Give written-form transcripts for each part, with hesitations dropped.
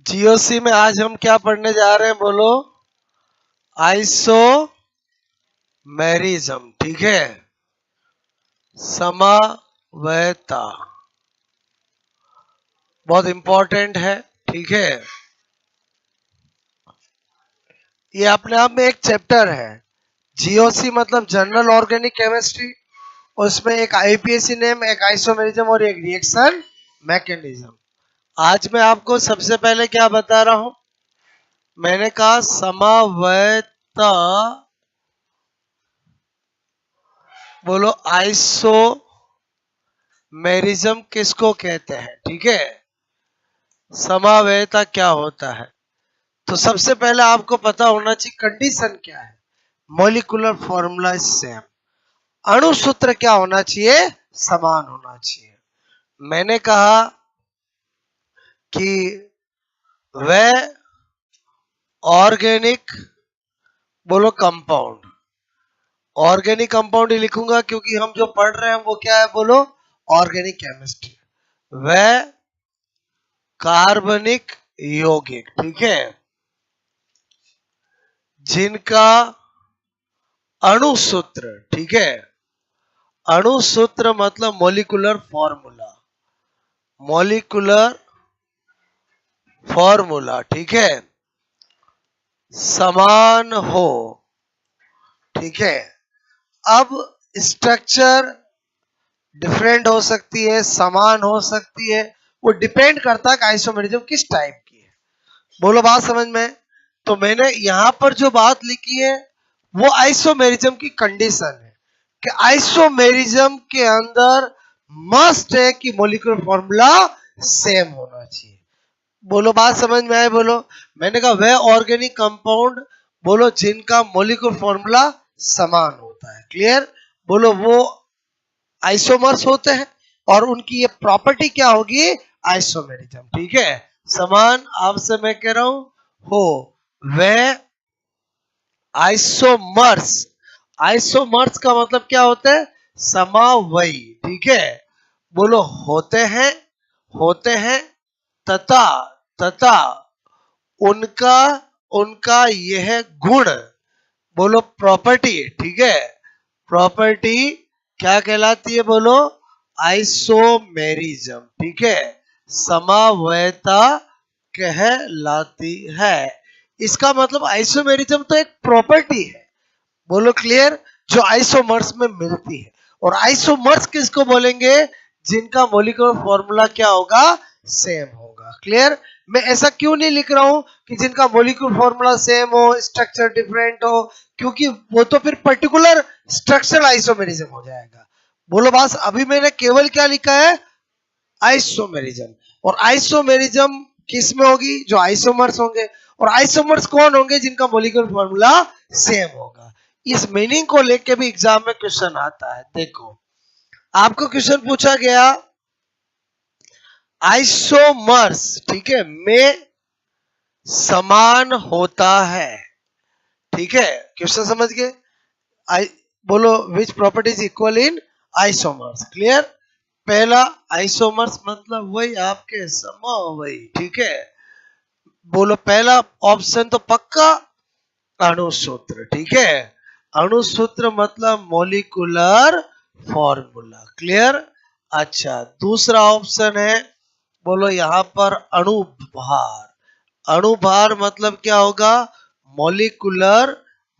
GOC में आज हम क्या पढ़ने जा रहे हैं बोलो? आइसोमेरिज्म, ठीक है, समवयता, बहुत इंपॉर्टेंट है, ठीक है। ये अपने आप में एक चैप्टर है। जीओसी मतलब जनरल ऑर्गेनिक केमिस्ट्री, उसमें एक आईपीएसी नेम, एक आइसोमेरिज्म और एक रिएक्शन मैकेनिज्म। आज मैं आपको सबसे पहले क्या बता रहा हूं, मैंने कहा समवयता, बोलो आइसोमेरिज्म किसको कहते हैं, ठीक है। समवयता क्या होता है, तो सबसे पहले आपको पता होना चाहिए कंडीशन क्या है। मॉलिक्यूलर फॉर्मूला सेम, अणु सूत्र क्या होना चाहिए, समान होना चाहिए। मैंने कहा कि वह ऑर्गेनिक, बोलो कंपाउंड, ऑर्गेनिक कंपाउंड ही लिखूंगा क्योंकि हम जो पढ़ रहे हैं वो क्या है, बोलो ऑर्गेनिक केमिस्ट्री। वह कार्बनिक यौगिक, ठीक है, जिनका अणु सूत्र, ठीक है, अणु सूत्र मतलब मॉलिक्यूलर फॉर्मूला, मॉलिक्यूलर फॉर्मूला, ठीक है, समान हो, ठीक है। अब स्ट्रक्चर डिफरेंट हो सकती है, समान हो सकती है, वो डिपेंड करता है कि आइसोमेरिज्म किस टाइप की है। बोलो बात समझ में? तो मैंने यहां पर जो बात लिखी है वो आइसोमेरिज्म की कंडीशन है कि आइसोमेरिज्म के अंदर मस्ट है कि मॉलिक्यूलर फॉर्मूला सेम होना चाहिए। बोलो बात समझ में आए? बोलो। मैंने कहा वह ऑर्गेनिक कंपाउंड, बोलो जिनका मॉलिक्यूलर फॉर्मूला समान होता है, क्लियर। बोलो वो आइसोमर्स होते हैं और उनकी ये प्रॉपर्टी क्या होगी, आइसोमेरिज्म, ठीक है। समान, आपसे मैं कह रहा हूं हो वह आइसोमर्स, आइसोमर्स का मतलब क्या होता है, समावयी, ठीक है। बोलो होते हैं तथा तथा उनका उनका यह गुण, बोलो प्रॉपर्टी, ठीक है, प्रॉपर्टी क्या कहलाती है, बोलो आइसोमेरिज्म, ठीक है, समवयता कहलाती है। इसका मतलब आइसोमेरिज्म तो एक प्रॉपर्टी है, बोलो क्लियर, जो आइसोमर्स में मिलती है। और आइसोमर्स किसको बोलेंगे, जिनका मॉलिक्यूलर फॉर्मूला क्या होगा, सेम होगा, क्लियर। मैं ऐसा क्यों नहीं लिख रहा हूं कि जिनका मॉलिक्यूलर फॉर्मूला सेम हो, स्ट्रक्चर डिफरेंट हो, क्योंकि वो तो फिर पर्टिकुलर स्ट्रक्चरल आइसोमेरिज्म हो जाएगा। बोलो बास, अभी मैंने केवल क्या लिखा है, आइसोमेरिज्म। और आइसोमेरिज्म किस में होगी, जो आइसोमर्स होंगे। और आइसोमर्स कौन होंगे, जिनका मॉलिक्यूलर फॉर्मूला सेम होगा। इस मीनिंग को लेके भी एग्जाम में क्वेश्चन आता है। देखो, आपको क्वेश्चन पूछा गया आइसोमर्स, ठीक है, में समान होता है, ठीक है, क्वेश्चन समझ गए। बोलो which property is equal in isomers, clear. पहला आइसोमर्स मतलब वही आपके समवयी, ठीक है। बोलो पहला ऑप्शन तो पक्का अणु सूत्र, ठीक है, अणु सूत्र मतलब मॉलिक्यूलर फॉर्मूला, क्लियर। अच्छा, दूसरा ऑप्शन है, बोलो यहां पर अणुभार, अणुभार मतलब क्या होगा, मॉलिक्यूलर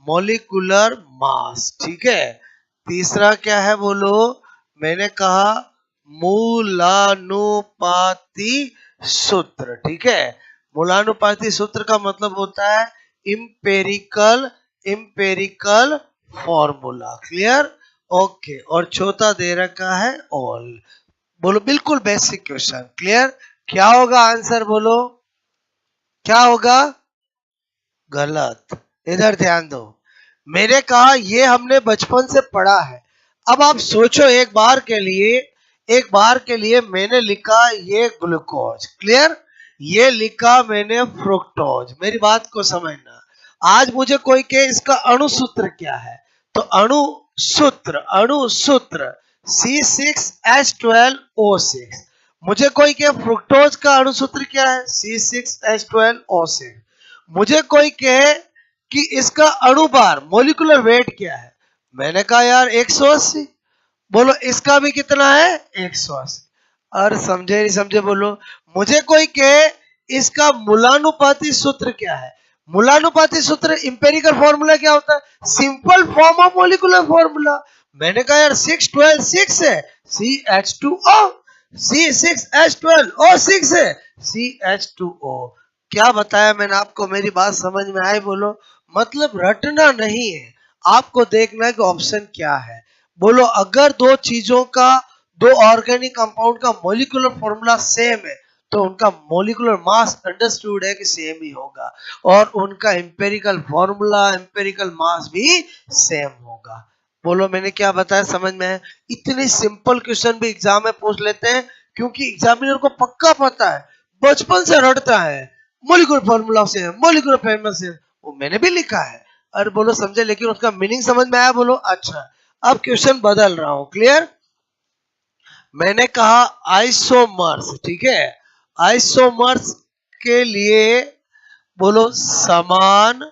मॉलिक्यूलर मास, ठीक है। तीसरा क्या है, बोलो मैंने कहा मूलानुपाती सूत्र, ठीक है। मूलानुपाती सूत्र का मतलब होता है इंपेरिकल फॉर्मूला, क्लियर, ओके। और चौथा दे रखा है ऑल। बोलो बिल्कुल बेसिक क्वेश्चन, क्लियर। क्या होगा आंसर, बोलो क्या होगा, गलत। इधर ध्यान दो, मैंने कहा ये हमने बचपन से पढ़ा है। अब आप सोचो एक बार के लिए मैंने लिखा ये ग्लूकोज, क्लियर, ये लिखा मैंने फ्रुक्टोज। मेरी बात को समझना, आज मुझे कोई कहे इसका अणु सूत्र क्या है, तो अणु सूत्र C6H12O6, मुझे कोई कहे फ्रुक्टोज का अणुसूत्र क्या है, C6H12O6। मुझे कोई कहे कि इसका अणुभार मोलिकुलर वेट क्या है, मैंने कहा यार 180। बोलो इसका भी कितना है, 180। और समझे नहीं समझे बोलो। मुझे कोई कहे इसका मूलानुपाती सूत्र क्या है, मूलानुपाती सूत्र इंपेरिकल फॉर्मूला क्या होता है, simple form of molecular formula. मैंने कहा यार 612 6 है, CH2O, C6H12O6 है, CH2O। क्या बताया मैंने आपको, मेरी बात समझ में आई बोलो। मतलब रटना नहीं है, आपको देखना है कि ऑप्शन क्या है। बोलो अगर दो चीजों का, दो ऑर्गेनिक कंपाउंड का मॉलिक्यूलर फॉर्मूला सेम है तो उनका मॉलिक्यूलर मास अंडरस्टूड है कि सेम ही होगा, और उनका एम्पेरिकल फॉर्मूला, एम्पेरिकल मास भी सेम होगा। बोलो मैंने क्या बताया, समझ में है। इतने सिंपल क्वेश्चन भी एग्जाम में पूछ लेते हैं क्योंकि एग्जामिनर को पक्का पता है, बचपन से रटता है molecular formula same, molecular formula same, वो मैंने भी लिखा है। अरे बोलो समझे, लेकिन उसका मीनिंग समझ में आया बोलो। अच्छा अब क्वेश्चन बदल रहा हूं, क्लियर। मैंने कहा आइसोमर्स, ठीक है, आइसोमर्स के लिए बोलो समान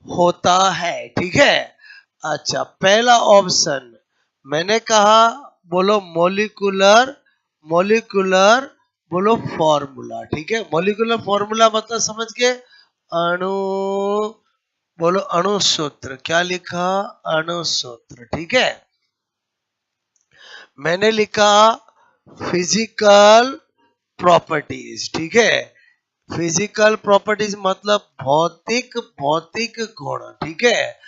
होता है, ठीक है। अच्छा पहला ऑप्शन मैंने कहा, बोलो मोलिकुलर, मोलिकुलर बोलो फॉर्मूला, ठीक है। मोलिकुलर फॉर्मूला मतलब समझ के, अणु, बोलो अणु सूत्र, क्या लिखा, अणु सूत्र, ठीक है। मैंने लिखा फिजिकल प्रॉपर्टीज, ठीक है। फिजिकल प्रॉपर्टीज मतलब भौतिक, भौतिक गुण, ठीक है।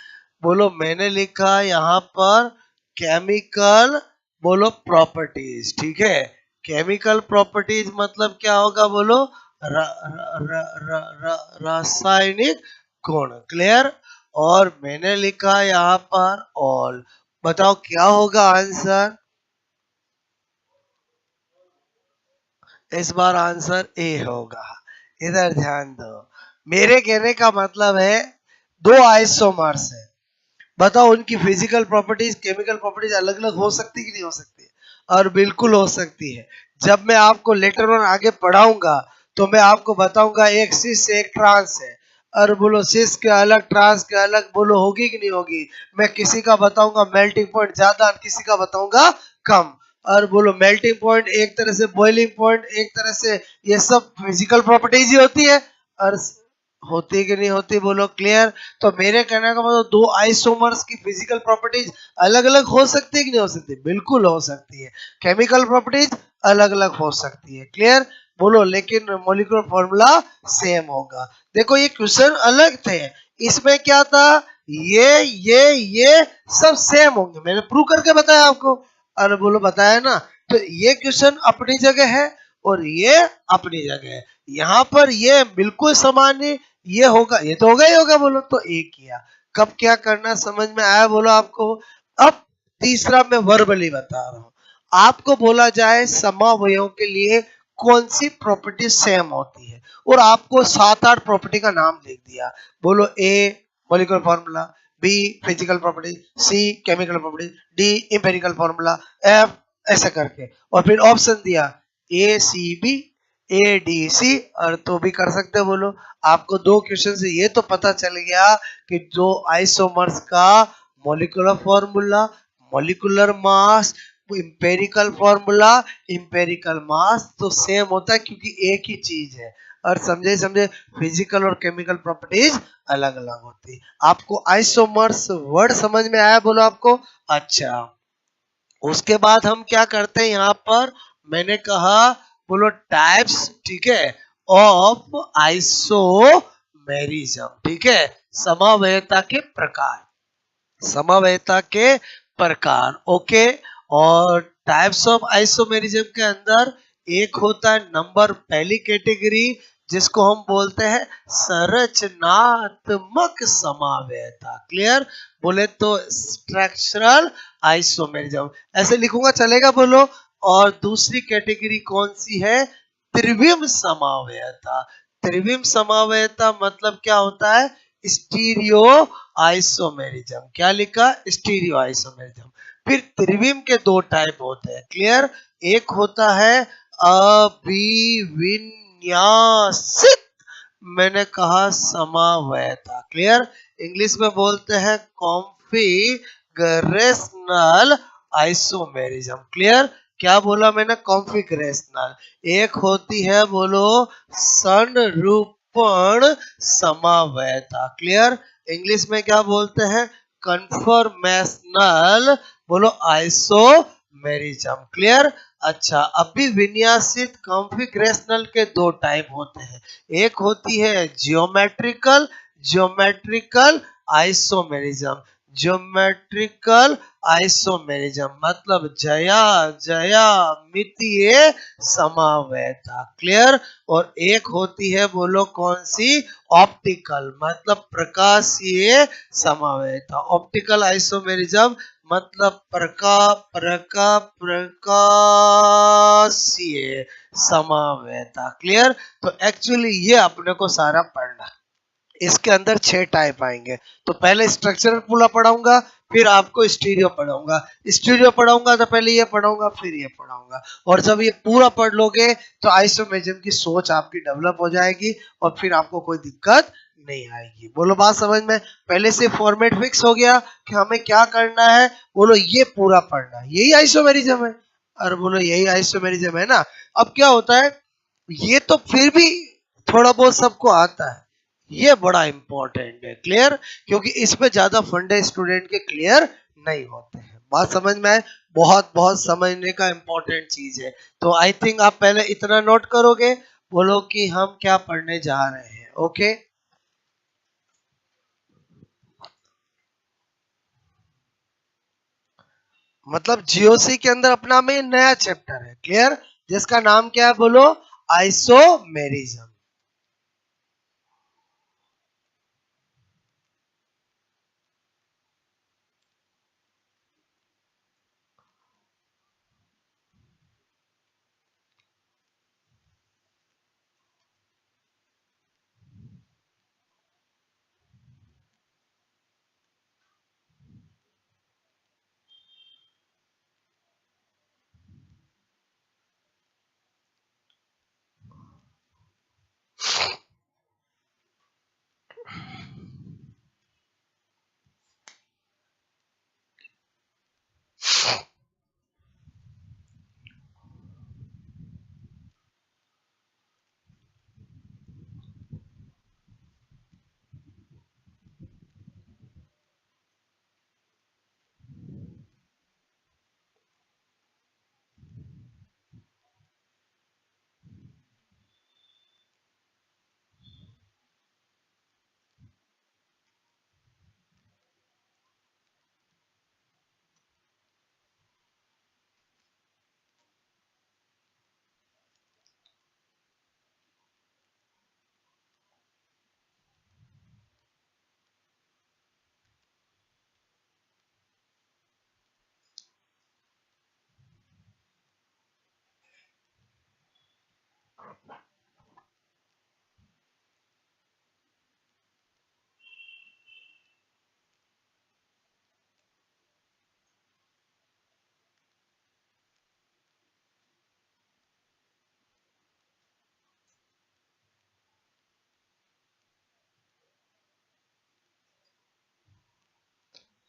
बोलो मैंने लिखा यहाँ पर केमिकल, बोलो प्रॉपर्टीज, ठीक है। केमिकल प्रॉपर्टीज मतलब क्या होगा बोलो, रासायनिक गुण, क्लियर। और मैंने लिखा यहाँ पर ऑल। बताओ क्या होगा आंसर, इस बार आंसर ए होगा। इधर ध्यान दो, मेरे कहने का मतलब है दो आइसोमर्स है, बताओ उनकी फिजिकल प्रॉपर्टीज, केमिकल प्रॉपर्टीज अलग अलग हो सकती कि नहीं हो सकती, और बिल्कुल हो सकती है। जब मैं आपको लेटर ऑन आगे पढ़ाऊंगा तो मैं आपको बताऊंगा एक सिस एक ट्रांस है, और बोलो सिस के अलग ट्रांस के अलग, बोलो होगी कि नहीं होगी। मैं किसी का बताऊंगा मेल्टिंग पॉइंट ज्यादा, किसी का बताऊंगा कम, और बोलो मेल्टिंग पॉइंट एक तरह से, बॉइलिंग पॉइंट एक तरह से, ये सब फिजिकल प्रॉपर्टीज ही होती है, और होती कि नहीं होती बोलो, क्लियर। तो मेरे कहने का मतलब दो आइसोमर्स की फिजिकल प्रॉपर्टीज अलग अलग हो सकती है कि नहीं हो सकती, बिल्कुल हो सकती है। केमिकल प्रॉपर्टीज अलग अलग हो सकती है, क्लियर। बोलो लेकिन मॉलिक्यूलर फॉर्मूला सेम होगा। देखो ये क्वेश्चन अलग थे, इसमें क्या था, ये सब सेम होंगे, मैंने प्रूव करके बताया आपको। अरे बोलो बताया ना। तो ये क्वेश्चन अपनी जगह है और ये अपनी जगह है। यहाँ पर ये बिल्कुल समान है, ये होगा, ये तो होगा ही होगा बोलो, तो एक किया। कब क्या करना समझ में आया बोलो आपको। अब तीसरा मैं वर्बली बता रहा हूं। आपको बोला जाए समावयवों के लिए कौन सी प्रॉपर्टी सेम होती है, और आपको 7-8 प्रॉपर्टी का नाम लिख दिया। बोलो A molecular formula, B physical property, C chemical property, D empirical formula, F ऐसा करके, और फिर ऑप्शन दिया ए C B, A D C, और तो भी कर सकते हो बोलो। आपको दो क्वेश्चन से ये तो पता चल गया कि जो आइसोमर्स का molecular formula, molecular mass, empirical formula, empirical mass तो सेम होता है क्योंकि एक ही चीज है। और समझे समझे, फिजिकल और केमिकल प्रॉपर्टीज अलग अलग होती है। आपको आइसोमर्स वर्ड समझ में आया बोलो आपको। अच्छा उसके बाद हम क्या करते हैं यहाँ पर, मैंने कहा बोलो टाइप्स, ठीक है, ऑफ आइसोमेरिज्म, ठीक है, समावयता के प्रकार, समावयता के प्रकार, ओके। और टाइप्स ऑफ आइसोमेरिज्म के अंदर एक होता है नंबर, पहली कैटेगरी जिसको हम बोलते हैं संरचनात्मक समावयता, क्लियर। बोले तो स्ट्रक्चरल आइसोमेरिज्म, ऐसे लिखूंगा चलेगा बोलो। और दूसरी कैटेगरी कौन सी है, त्रिविम समावयता। त्रिविम समावयता मतलब क्या होता है, स्टीरियो आइसोमेरिज्म, क्या लिखा, स्टीरियो आइसोमेरिज्म। फिर त्रिविम के दो टाइप होते हैं, क्लियर। एक होता है अभिविन्यासित, मैंने कहा समावयता। क्लियर? इंग्लिश में बोलते हैं कॉन्फिगरेशनल आइसोमेरिज्म। क्लियर? क्या बोला मैंने? कॉन्फिगरेशनल। एक होती है बोलो संरूपण समावयता। क्लियर? इंग्लिश में क्या बोलते हैं? कन्फर्मेशनल बोलो आइसोमेरिज्म। क्लियर? अच्छा, अभी विन्यासित कॉन्फिगरेशनल के दो टाइप होते हैं। एक होती है geometrical, geometrical isomerism. Geometrical isomerism मतलब जया ज्यामितीय समावयता। क्लियर? और एक होती है बोलो कौन सी? ऑप्टिकल मतलब प्रकाशीय समावयता। ऑप्टिकल आइसोमेरिज्म मतलब प्रकाशीय समावयता। क्लियर? तो एक्चुअली ये अपने को सारा पढ़ना है। इसके अंदर 6 टाइप आएंगे। तो पहले स्ट्रक्चरल पूरा पढ़ाऊंगा, फिर आपको स्टीरियो पढ़ाऊंगा। स्टीरियो पढ़ाऊंगा तो पहले ये पढ़ाऊंगा, फिर ये पढ़ाऊंगा। और जब ये पूरा पढ़ लोगे तो आइसोमेरिज्म की सोच आपकी डेवलप हो जाएगी और फिर आपको कोई दिक्कत नहीं आएगी। बोलो बात समझ में? पहले से फॉर्मेट फिक्स हो गया कि हमें क्या करना है। बोलो ये पूरा पढ़ना, यही आइसोमेरिज्म है। और बोलो यही आइसोमेरिज्म है ना। अब क्या होता है, ये तो फिर भी थोड़ा बहुत सबको आता है, ये बड़ा इंपॉर्टेंट है। क्लियर? क्योंकि इसमें ज्यादा फंडे स्टूडेंट के क्लियर नहीं होते हैं। बात समझ में आए? बहुत बहुत समझने का इंपॉर्टेंट चीज है। तो आई थिंक आप पहले इतना नोट करोगे, बोलो कि हम क्या पढ़ने जा रहे हैं। ओके? मतलब जीओसी के अंदर अपना में नया चैप्टर है। क्लियर? जिसका नाम क्या है बोलो? आइसोमेरिज्म।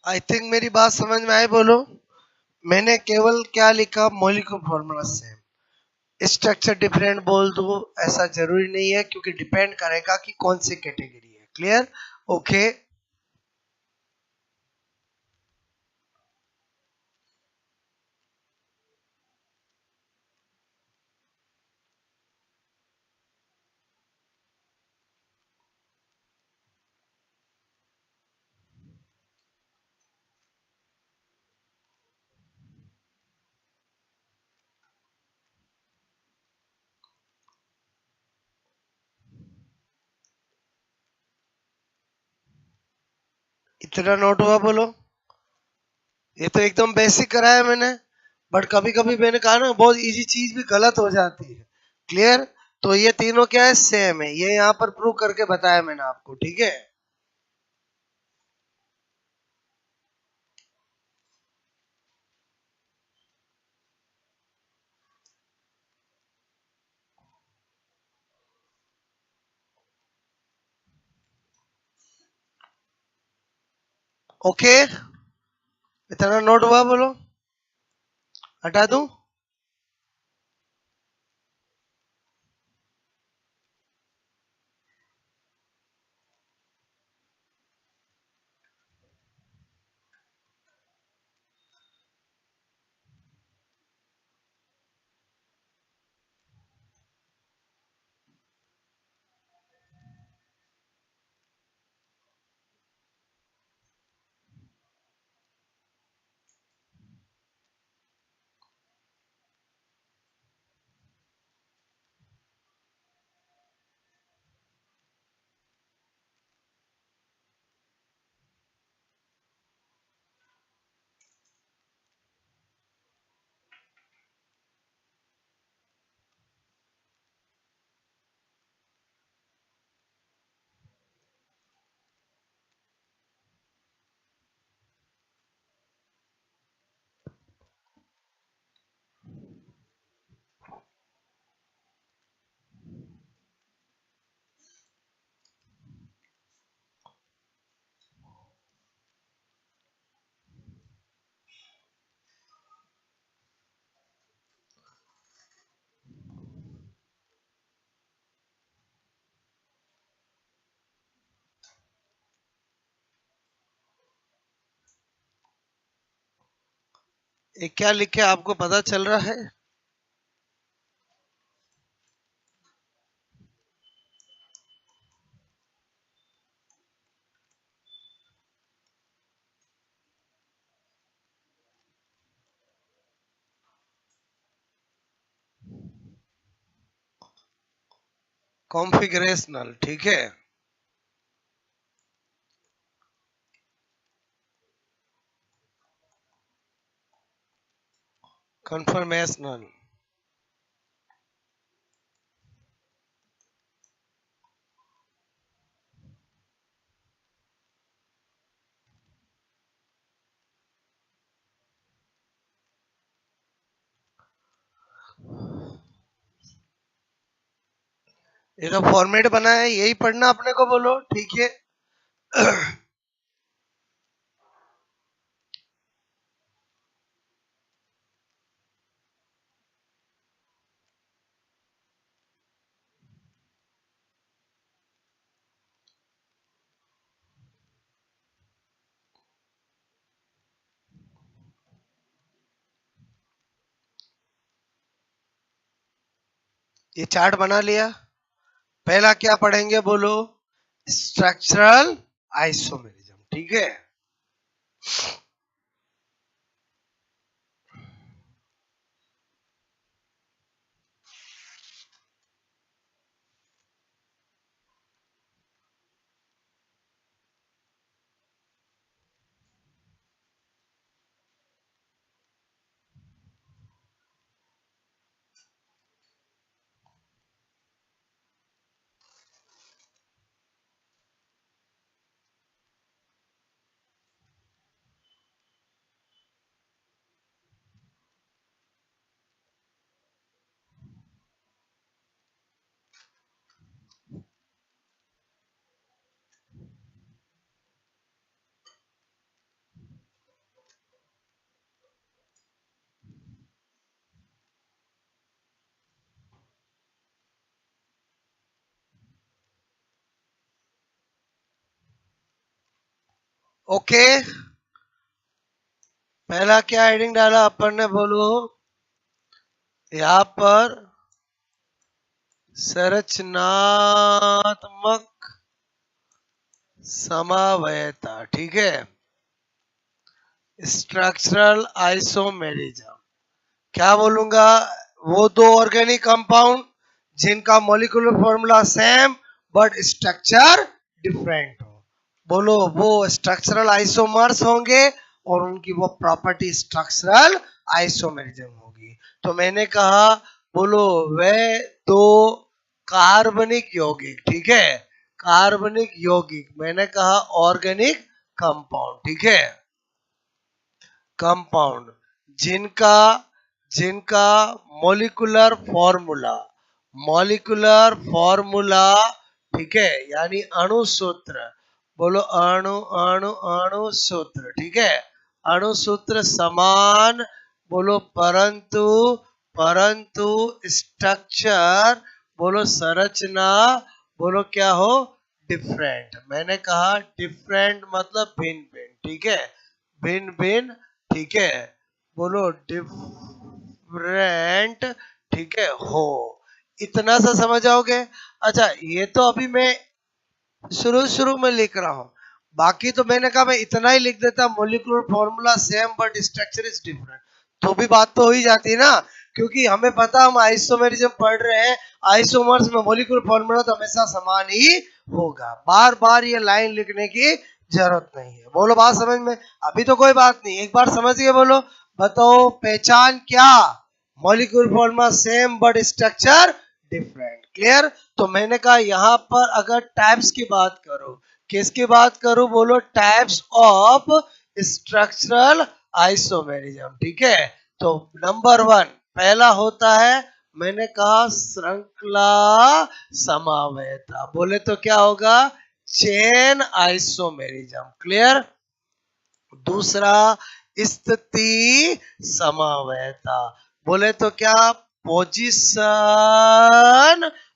आई थिंक मेरी बात समझ में आए बोलो? मैंने केवल क्या लिखा? Molecular formula same, structure different बोल दूं ऐसा जरूरी नहीं है, क्योंकि डिपेंड करेगा कि कौन सी कैटेगरी है। क्लियर? ओके? इतना नोट हुआ बोलो? ये तो एकदम बेसिक कराया मैंने, बट कभी कभी मैंने कहा ना बहुत इजी चीज भी गलत हो जाती है। क्लियर? तो ये तीनों क्या है? सेम है। ये यहाँ पर प्रूव करके बताया मैंने आपको। ठीक है? ओके, इतना नोट हुआ? बोलो, हटा दूं? ये क्या लिखे आपको पता चल रहा है? कॉन्फ़िगरेशनल, ठीक है। कन्फर्मेशनल, ये तो फॉर्मेट बना है, यही पढ़ना अपने को, बोलो ठीक है। ये चार्ट बना लिया। पहला क्या पढ़ेंगे बोलो? स्ट्रक्चरल आइसोमेरिज्म, ठीक है। ओके, पहला क्या हेडिंग डाला अपन ने बोलो? यहाँ पर संरचनात्मक समवायता, ठीक है। स्ट्रक्चरल आइसोमेरिज्म क्या बोलूंगा? वो दो ऑर्गेनिक कंपाउंड जिनका molecular formula same but structure different हो, बोलो वो स्ट्रक्चरल आइसोमर्स होंगे और उनकी वो प्रॉपर्टी स्ट्रक्चरल आइसोमेरिज्म होगी। तो मैंने कहा बोलो वे दो कार्बनिक यौगिक, ठीक है, कार्बनिक यौगिक, मैंने कहा ऑर्गेनिक कंपाउंड, ठीक है, कंपाउंड जिनका जिनका मॉलिक्यूलर फॉर्मूला, मॉलिक्यूलर फॉर्मूला, ठीक है, यानी अणु सूत्र, बोलो अणु अणु अणु सूत्र, ठीक है। अणु सूत्र समान, बोलो परंतु, परंतु स्ट्रक्चर, बोलो संरचना, बोलो क्या हो, डिफरेंट। मैंने कहा डिफरेंट मतलब भिन्न भिन्न, ठीक है, भिन्न भिन्न, ठीक है। बोलो डिफरेंट, ठीक है हो, इतना सा समझ आओगे। अच्छा ये तो अभी मैं शुरू शुरू में लिख रहा हूं, बाकी तो मैंने कहा मैं इतना ही लिख देता, molecular formula same but structure is different, तो भी बात तो हो ही जाती है ना, क्योंकि हमें पता हम आइसोमेरिज्म पढ़ रहे हैं, आइसोमर्स में मोलिकुलर फॉर्मूला तो हमेशा समान ही होगा, बार बार ये लाइन लिखने की जरूरत नहीं है। बोलो बात समझ में, अभी तो कोई बात नहीं, एक बार समझ गए, बोलो बताओ पहचान क्या, molecule formula same but structure different, clear. तो मैंने कहा यहाँ पर अगर टाइप्स की बात करो, किसकी बात करूं, बोलो टाइप्स ऑफ स्ट्रक्चरल आइसोमेरिज्म, ठीक है। तो नंबर 1 पहला होता है, मैंने कहा श्रृंखला समावेयता, बोले तो क्या होगा, चेन आइसोमेरिज्म, क्लियर। दूसरा स्थिति समावेयता, बोले तो क्या, पोजीशन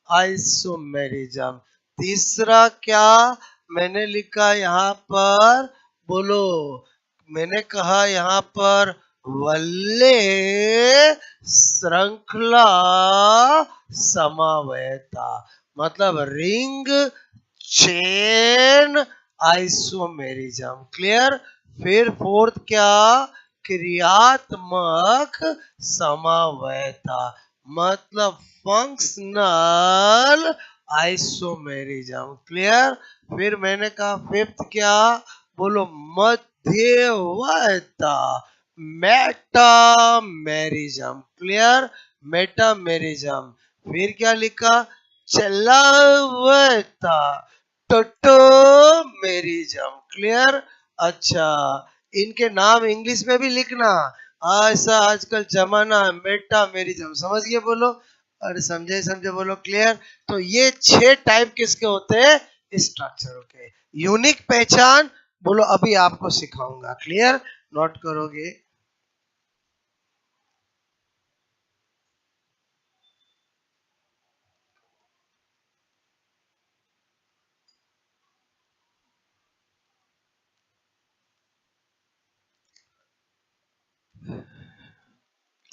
आइसोमेरिज्म। तीसरा क्या मैंने लिखा यहाँ पर, बोलो मैंने कहा यहाँ पर वल्ले श्रृंखला समावेयता, मतलब रिंग चेन आइसोमेरिज्म, क्लियर। फिर फोर्थ क्या, क्रियात्मक समावेयता, मतलब फंक्शनल आइसोमेरिज्म, क्लियर। फिर मैंने कहा फिफ्थ क्या, बोलो मध्यवयता, मेटामेरिज्म, क्लियर, मेटामेरिज्म। फिर क्या लिखा, चलावयता, टोटोमेरिज्म, क्लियर। अच्छा इनके नाम इंग्लिश में भी लिखना, ऐसा आजकल जमाना है, मेटामेरिज्म, समझ गए, बोलो अरे समझे समझे, बोलो क्लियर। तो ये 6 टाइप किसके होते हैं, स्ट्रक्चर के। यूनिक पहचान, बोलो अभी आपको सिखाऊंगा, क्लियर, नोट करोगे।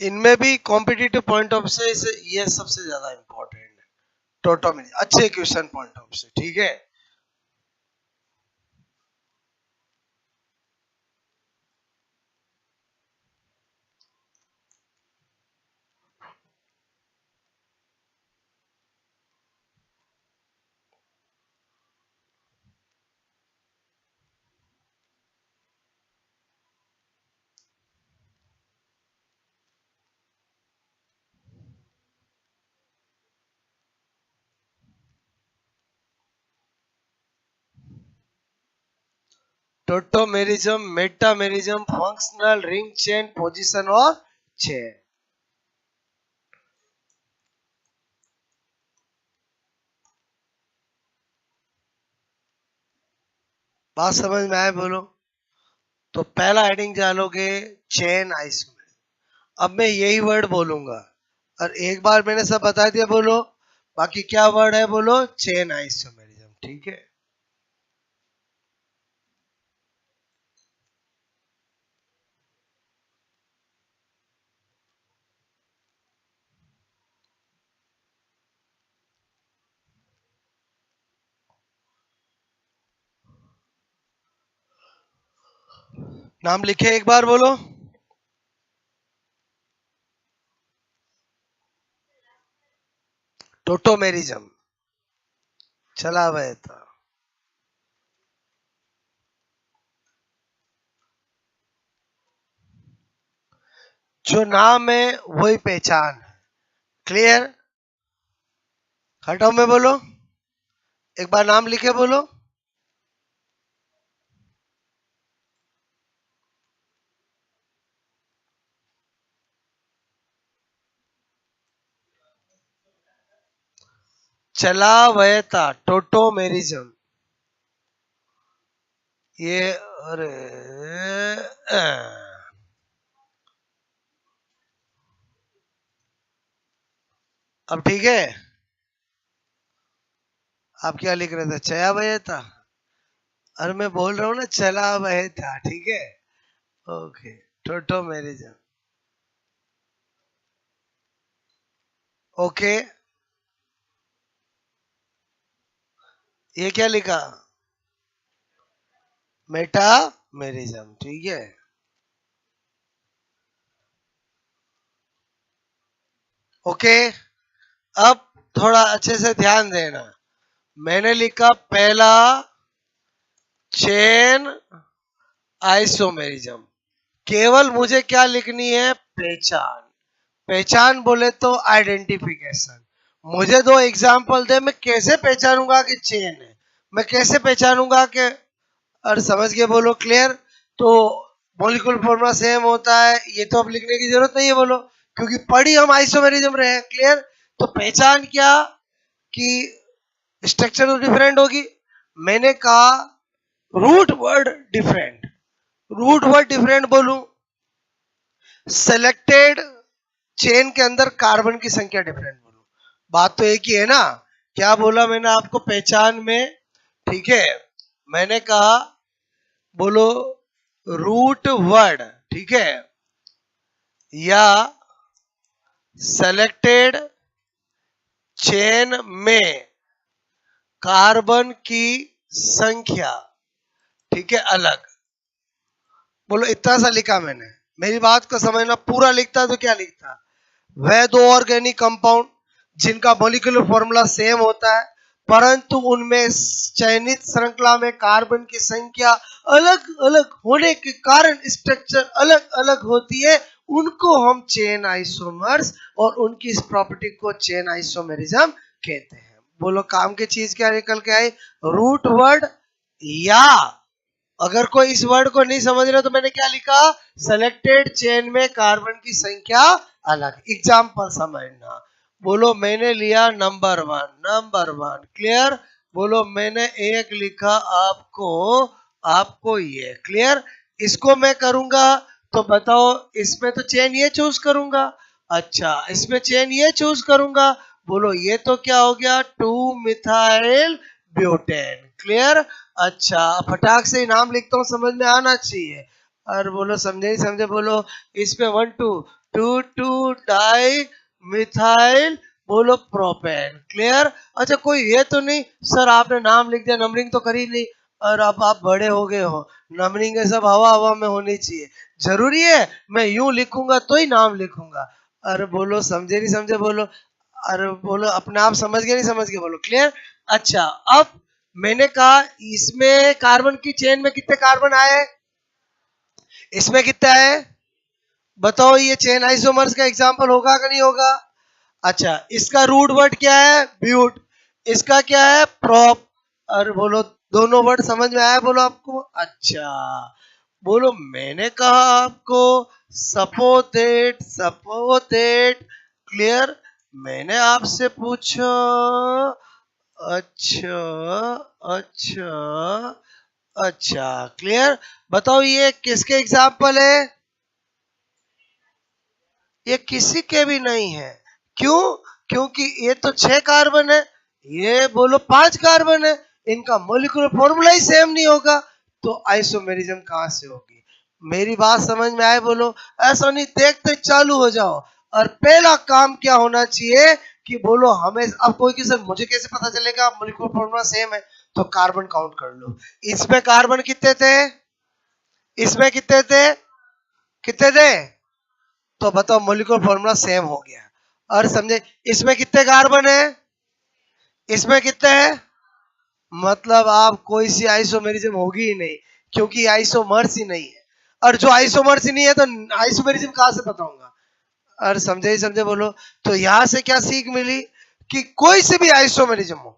इनमें भी कॉम्पिटिटिव पॉइंट ऑफ से ये सबसे ज्यादा इंपॉर्टेंट है, टोटोमेरी, अच्छे क्वेश्चन पॉइंट ऑफ से, ठीक है। Tautomerism, metamerism, functional, ring chain, position और चेन। बात समझ में आए, बोलो। तो पहला हेडिंग डालोगे चेन आइसोमेरिज्म, अब मैं यही वर्ड बोलूंगा और एक बार मैंने सब बता दिया, बोलो बाकी क्या वर्ड है, बोलो चेन आइसोमेरिज्म, ठीक है। नाम लिखे एक बार, बोलो। टोटोमेरिज्म, चला हुआ था। जो नाम है वही पहचान है, क्लियर। हटाओ में बोलो, एक बार नाम लिखे, बोलो। चला वह था, टोटोमेरिज्म, ये अरे अब ठीक है। आप क्या लिख रहे थे? चया बहे था। अरे मैं बोल रहा हूँ ना, चला बहे था, ठीक है। ओके। टोटो मेरिज्म। ओके। ये क्या लिखा? मेटा मेरिज्म, ठीक है। ओके। अब थोड़ा अच्छे से ध्यान देना। मैंने लिखा पहला चेन आइसोमेरिज्म। केवल मुझे क्या लिखनी है? पहचान। पहचान बोले तो आइडेंटिफिकेशन। मुझे दो एग्जाम्पल दे, मैं कैसे पहचानूंगा कि चेन है? मैं कैसे पहचानूंगा कि, और समझ के बोलो क्लियर। तो मॉलिक्यूलर फॉर्मूला सेम होता है, ये तो अब लिखने की जरूरत नहीं है बोलो, क्योंकि पढ़ी हम आइसोमेरिज्म रहे हैं। क्लियर। तो पहचान क्या कि स्ट्रक्चर तो डिफरेंट होगी। मैंने कहा root word different. Root word different बोलूं, सेलेक्टेड चेन के अंदर कार्बन की संख्या डिफरेंट बोलूं, बात तो एक ही है ना। क्या बोला मैंने आपको पहचान में? ठीक है। मैंने कहा बोलो रूट वर्ड, ठीक है, या सेलेक्टेड चेन में कार्बन की संख्या, ठीक है, अलग। बोलो इतना सा लिखा मैंने। मेरी बात को समझना, पूरा लिखता तो क्या लिखता? वह दो ऑर्गेनिक कंपाउंड जिनका मॉलिक्यूलर फॉर्मूला सेम होता है, परंतु उनमें चयनित श्रृंखला में कार्बन की संख्या अलग अलग होने के कारण स्ट्रक्चर अलग अलग होती है, उनको हम चेन आइसोमर्स और उनकी इस प्रॉपर्टी को चेन आइसोमेरिज्म कहते हैं। बोलो काम की चीज क्या निकल के आई? रूट वर्ड, या अगर कोई इस वर्ड को नहीं समझ रहे तो मैंने क्या लिखा? सेलेक्टेड चेन में कार्बन की संख्या अलग। एग्जाम्पल समझना। बोलो मैंने लिया number one, number one clear. बोलो मैंने एक लिखा आपको, आपको ये क्लियर। इसको मैं करूंगा तो बताओ, इसमें तो चेन ये चूज करूंगा। अच्छा, इसमें चेन ये चूज करूंगा। बोलो ये तो क्या हो गया? 2 मिथाइल ब्यूटेन, क्लियर। अच्छा, फटाक से ही नाम लिखता हूँ, समझ में आना चाहिए। और बोलो समझे नहीं समझे बोलो। इसमें 1 2 2 2 डाई मिथाइल बोलो प्रोपेन, क्लियर। अच्छा, कोई ये तो नहीं सर आपने नाम लिख दिया, नंबरिंग तो करी नहीं, और अब आप बड़े हो गए हो, नंबरिंग ये सब हवा हवा में होनी चाहिए, जरूरी है मैं यूं लिखूंगा तो ही नाम लिखूंगा। अरे बोलो समझे नहीं समझे बोलो। अरे बोलो अपने आप समझ गए नहीं समझ गए बोलो, क्लियर। अच्छा, अब मैंने कहा इसमें कार्बन की चेन में कितने कार्बन आए? इसमें कितने आए? बताओ, ये चेन आइसोमर्स का एग्जांपल होगा कि नहीं होगा? अच्छा, इसका रूट वर्ड क्या है? ब्यूट। इसका क्या है? प्रॉप। और बोलो दोनों वर्ड समझ में आया बोलो आपको? अच्छा, बोलो मैंने कहा आपको सपोर्टेड, सपोर्टेड, क्लियर। मैंने आपसे पूछा, अच्छा, अच्छा, अच्छा, क्लियर। बताओ ये किसके एग्जाम्पल है? ये किसी के भी नहीं है। क्यों? क्योंकि ये तो 6 कार्बन है, ये बोलो 5 कार्बन है, इनका मोलिकुलर फॉर्मूला ही सेम नहीं होगा, तो आइसोमेरिज्म कहां से होगी? मेरी बात समझ में आए बोलो? ऐसा नहीं, देखते चालू हो जाओ। और पहला काम क्या होना चाहिए कि बोलो हमें, अब कोई किसी, मुझे कैसे पता चलेगा मोलिकुलर फॉर्मूला सेम है? तो कार्बन काउंट कर लो। इसमें कार्बन कितने थे? इसमें कितने थे? कितने थे? तो बताओ मोलिकुलर फॉर्मूला सेम हो गया। और समझे? इसमें कितने कार्बन है? इसमें कितने हैं? मतलब आप कोई सी आइसोमेरिज्म होगी ही नहीं, क्योंकि आइसोमर्स ही नहीं है। और जो आइसोमर्स ही नहीं है तो आइसोमेरिज्म कहां से बताऊंगा? और समझे ही समझे बोलो। तो यहां से क्या सीख मिली कि कोई से भी आइसोमेरिज्म हो,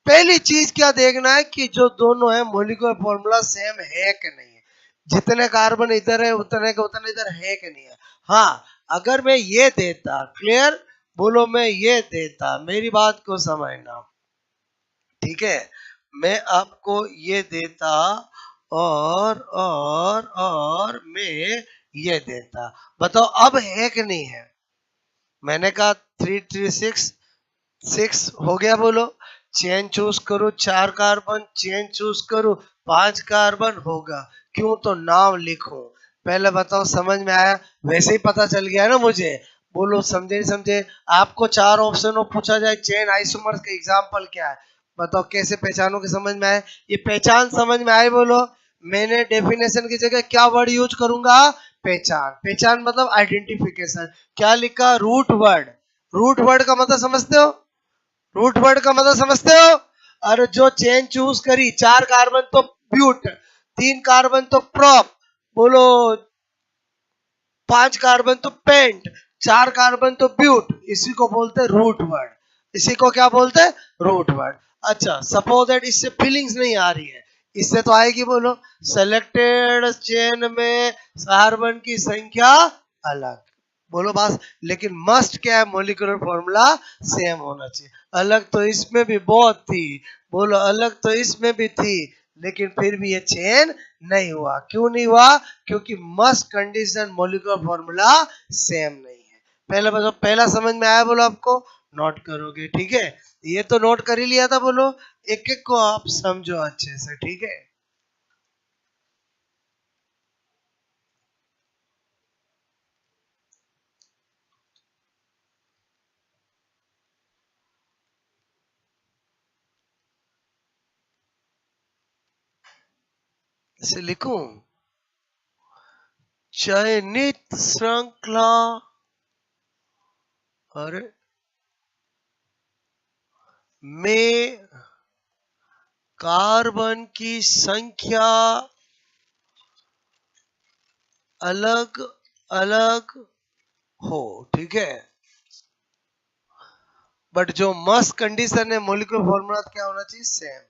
पहली चीज क्या देखना है कि जो दोनों है मोलिकुलर फॉर्मूला सेम है कि नहीं है। जितने कार्बन इधर है उतने का उतने इधर है कि नहीं है। हाँ, अगर मैं ये देता, क्लियर, बोलो मैं ये देता, मेरी बात को समझना, ठीक है, मैं आपको ये देता और मैं ये देता। बताओ अब है कि नहीं है? मैंने कहा 3 3 6 हो गया, बोलो। चेन चूज करो 4 कार्बन, चेन चूज करो 5 कार्बन होगा। क्यों? तो नाम लिखो। पहले बताओ समझ में आया? वैसे ही पता चल गया ना मुझे। बोलो समझे नहीं समझे? आपको 4 ऑप्शन पूछा जाए चेन आइसोमर्स का एग्जाम्पल क्या है, बताओ कैसे पहचानो कि समझ में आए? ये पहचान समझ में आए? बोलो। मैंने डेफिनेशन की जगह क्या वर्ड यूज करूंगा? पहचान। पहचान मतलब आइडेंटिफिकेशन। क्या लिखा? Root word. रूट वर्ड का मतलब समझते हो? रूट वर्ड का मतलब समझते हो? और जो चेन चूज करी, 4 कार्बन तो ब्यूट, 3 कार्बन तो प्रॉप, बोलो 5 कार्बन तो पेंट, 4 कार्बन तो ब्यूट, इसी को बोलते हैं रूट वर्ड। इसी को क्या बोलते हैं? Root word. अच्छा सपोज दैट इससे फीलिंग्स नहीं आ रही है, इससे तो आएगी। बोलो सेलेक्टेड चेन में कार्बन की संख्या अलग। बोलो बस। लेकिन मस्ट क्या है? मॉलिक्यूलर फॉर्मूला सेम होना चाहिए। अलग तो इसमें भी बहुत थी, बोलो अलग तो इसमें भी थी, लेकिन फिर भी ये चेन नहीं हुआ। क्यों नहीं हुआ? क्योंकि must condition molecular formula same नहीं है। पहले बताओ, पहला समझ में आया? बोलो आपको। नोट करोगे, ठीक है? ये तो नोट कर ही लिया था। बोलो एक एक को आप समझो अच्छे से, ठीक है? इसे लिखूं? चयनित श्रृंखला, अरे में कार्बन की संख्या अलग अलग हो, ठीक है? बट जो मस्ट कंडीशन है मॉलिक्यूलर फॉर्मूला क्या होना चाहिए? सेम।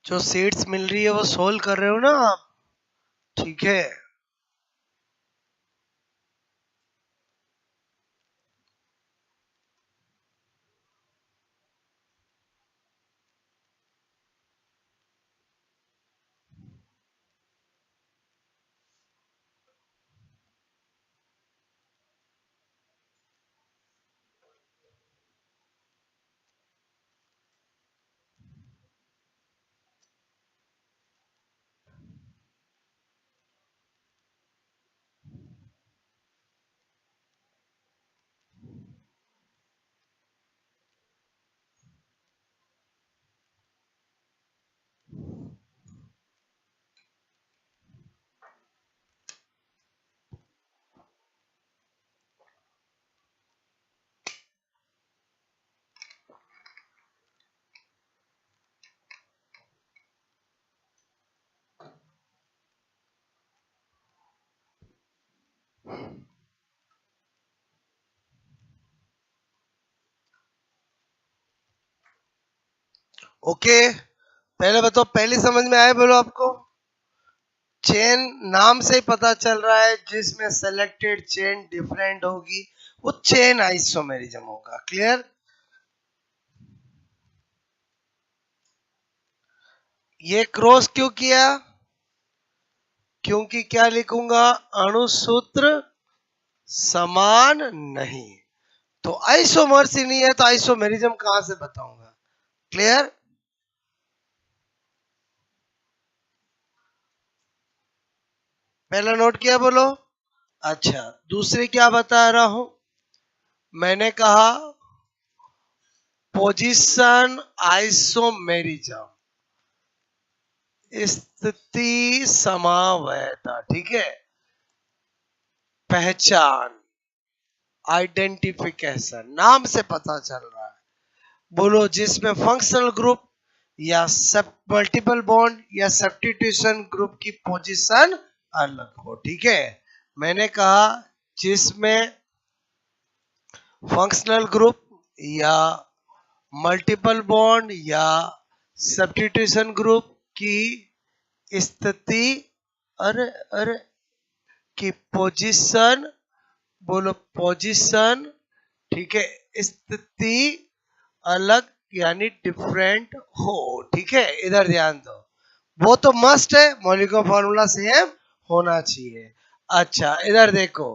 जो सीट्स मिल रही है वो सोल्व कर रहे हो ना आप? ठीक है। ओके, पहले बताओ पहली समझ में आए? बोलो आपको। चेन नाम से ही पता चल रहा है, जिसमें सेलेक्टेड चेन डिफरेंट होगी वो चेन आइसोमेरिज्म होगा। क्लियर? ये क्रॉस क्यों किया? क्योंकि क्या लिखूंगा? अणुसूत्र समान नहीं। तो आइसोमर्स ही नहीं है तो आइसोमेरिज्म कहां से बताऊंगा? क्लियर? पहला नोट किया? बोलो। अच्छा दूसरी क्या बता रहा हूं? मैंने कहा पोजीशन आइसोमेरिज्म, स्थिति समावयता, ठीक है? पहचान, आइडेंटिफिकेशन, नाम से पता चल रहा है। बोलो जिसमें फंक्शनल ग्रुप या मल्टीपल बॉन्ड या सब्स्टिट्यूशन ग्रुप की पोजीशन अलग हो। ठीक है, मैंने कहा जिसमें फंक्शनल ग्रुप या मल्टीपल बॉन्ड या सब्स्टिट्यूशन ग्रुप की स्थिति, अरे अरे, की पोजीशन, बोलो पोजीशन, ठीक है, स्थिति अलग यानी डिफरेंट हो। ठीक है, इधर ध्यान दो, वो तो मस्ट है, मौलिक फॉर्मूला सेम होना चाहिए। अच्छा इधर देखो,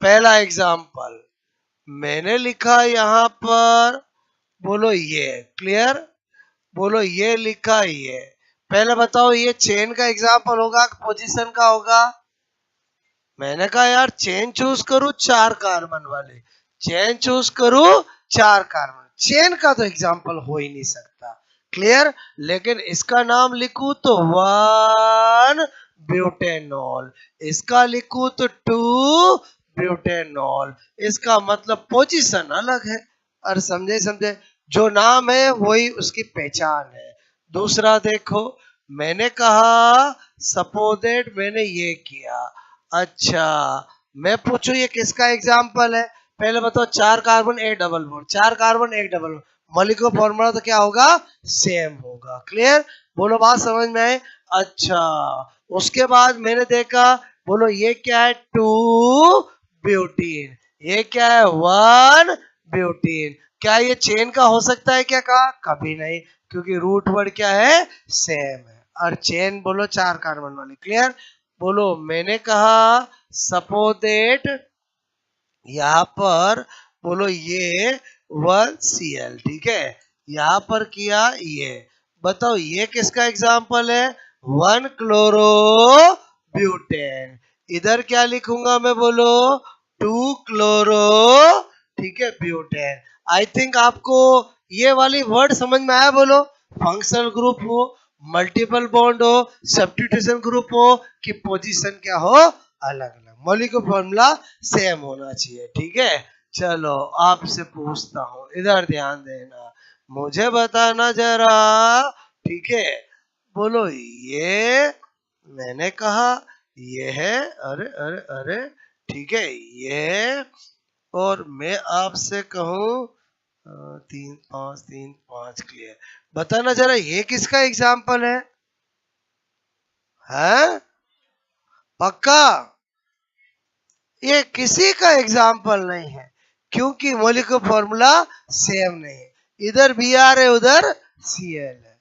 पहला एग्जांपल मैंने लिखा यहाँ पर, बोलो ये क्लियर, बोलो ये लिखा ये। पहले बताओ ये चेन का एग्जांपल होगा, पोजीशन का होगा? मैंने कहा यार चेन चूज करूं 4 कार्बन वाले, चेन चूज करूं 4 कार्बन, चेन का तो एग्जांपल हो ही नहीं सकता। क्लियर, लेकिन इसका नाम लिखूं तो 1 ब्यूटेनॉल, इसका लिखूं तो 2 ब्यूटेनॉल, इसका मतलब पोजीशन अलग है। और समझे समझे, जो नाम है वही उसकी पहचान है। दूसरा देखो, मैंने कहा सपोजेट मैंने ये किया, अच्छा मैं पूछू ये किसका एग्जाम्पल है? पहले बताओ, 4 कार्बन एक डबल बॉन्ड, 4 कार्बन एक डबल बॉन्ड, मॉलिक्यूलर फॉर्मूला तो क्या होगा? सेम होगा। क्लियर, बोलो बात समझ में आए? अच्छा उसके बाद मैंने देखा, बोलो ये क्या है? 2 ब्यूटीन, ये क्या है? 1 ब्यूटीन। क्या ये चेन का हो सकता है क्या? कहा कभी नहीं, क्योंकि रूट वर्ड क्या है? सेम है। और चेन बोलो 4 कार्बन वाली। क्लियर, बोलो मैंने कहा सपोज दैट, यहां पर बोलो ये 1Cl, ठीक है, यहां पर किया ये, बताओ ये किसका एग्जाम्पल है? 1 क्लोरो ब्यूटेन। इधर क्या लिखूंगा मैं? बोलो 2 क्लोरो, ठीक है, ब्यूटेन। आई थिंक आपको ये वाली वर्ड समझ में आया। बोलो फंक्शनल ग्रुप हो, मल्टीपल बॉन्ड हो, सब्स्टिट्यूशन ग्रुप हो, कि पोजीशन क्या हो? अलग अलग, मॉलिक्यूलर फॉर्मूला सेम होना चाहिए। ठीक है, चलो आपसे पूछता हूँ, इधर ध्यान देना, मुझे बताना जरा। ठीक है, बोलो ये मैंने कहा ये है, अरे अरे अरे, ठीक है ये, और मैं आपसे कहूँ 3 5 3 5, क्लियर, बताना जरा ये किसका एग्जाम्पल है? हैं? पक्का? ये किसी का एग्जाम्पल नहीं है, क्योंकि मॉलिक्यूलर फॉर्मूला सेम नहीं है, इधर बी आर है उधर Cl है।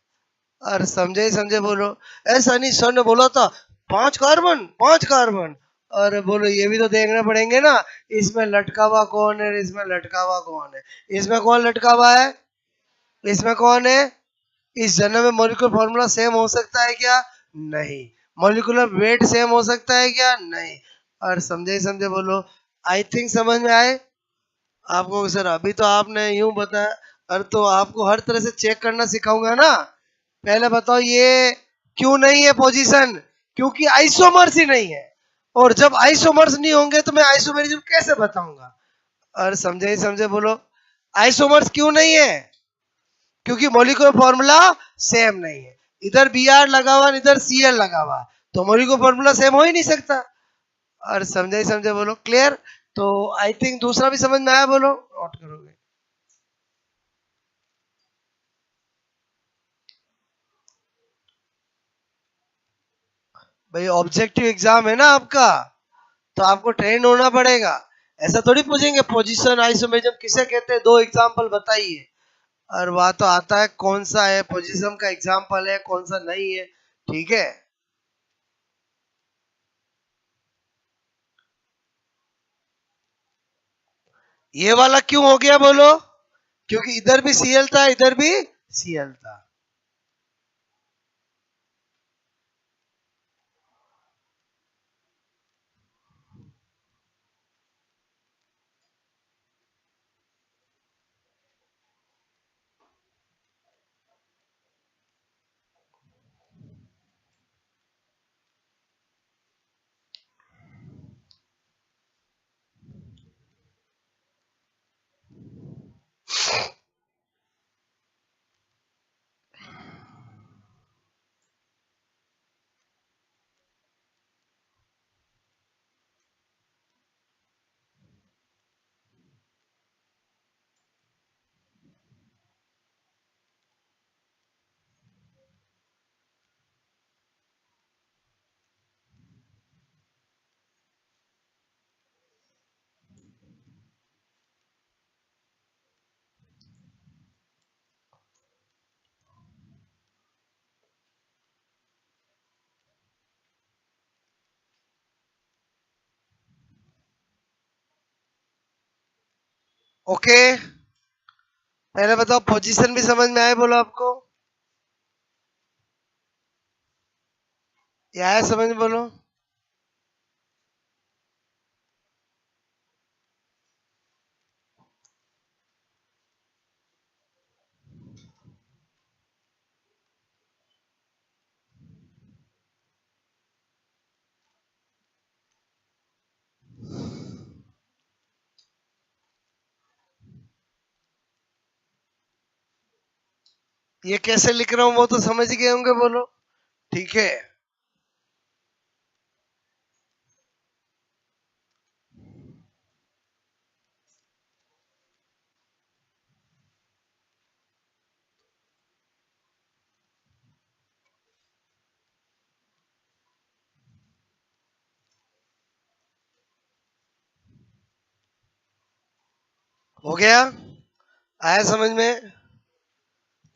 और समझे समझे, बोलो ऐसा नहीं, सर ने बोला था 5 कार्बन 5 कार्बन, और बोलो ये भी तो देखना पड़ेंगे ना, इसमें लटका हुआ कौन है, इसमें लटका हुआ कौन है, इसमें कौन लटका हुआ है, इसमें कौन है? इस जन्म में मॉलिक्यूलर फॉर्मूला सेम हो सकता है क्या? नहीं। मॉलिक्यूलर वेट सेम हो सकता है क्या? नहीं। और समझे समझे, बोलो आई थिंक समझ में आए आपको? सर अभी तो आपने यूं बताया, और तो आपको हर तरह से चेक करना सिखाऊंगा ना। पहले बताओ ये क्यों नहीं है पोजीशन? क्योंकि आइसोमर्स ही नहीं है, और जब आइसोमर्स नहीं होंगे तो मैं आइसोमेरिज्म कैसे बताऊंगा? और समझे समझे, बोलो आइसोमर्स क्यों नहीं है? क्योंकि मॉलिक्यूलर फॉर्मूला सेम नहीं है, इधर बी आर लगा हुआ इधर Cl लगा हुआ, तो मॉलिक्यूलर फॉर्मूला सेम हो ही नहीं सकता। और समझे समझे, बोलो क्लियर? तो आई थिंक दूसरा भी समझ में आया, बोलो नोट करोगे? भाई ऑब्जेक्टिव एग्जाम है ना आपका, तो आपको ट्रेन होना पड़ेगा। ऐसा थोड़ी पूछेंगे पोजीशन आइसोमेरिज्म किसे कहते हैं, 2 एग्जांपल बताइए, और वहां तो आता है कौन सा है पोजीशन का एग्जांपल है, कौन सा नहीं है। ठीक है, ये वाला क्यों हो गया बोलो? क्योंकि इधर भी Cl था, इधर भी Cl था। ओके, पहले बताओ पोजीशन भी समझ में आए, बोलो आपको ये आया समझ में, बोलो। ये कैसे लिख रहा हूं वो तो समझ गए होंगे, बोलो। ठीक है, हो गया, आया समझ में।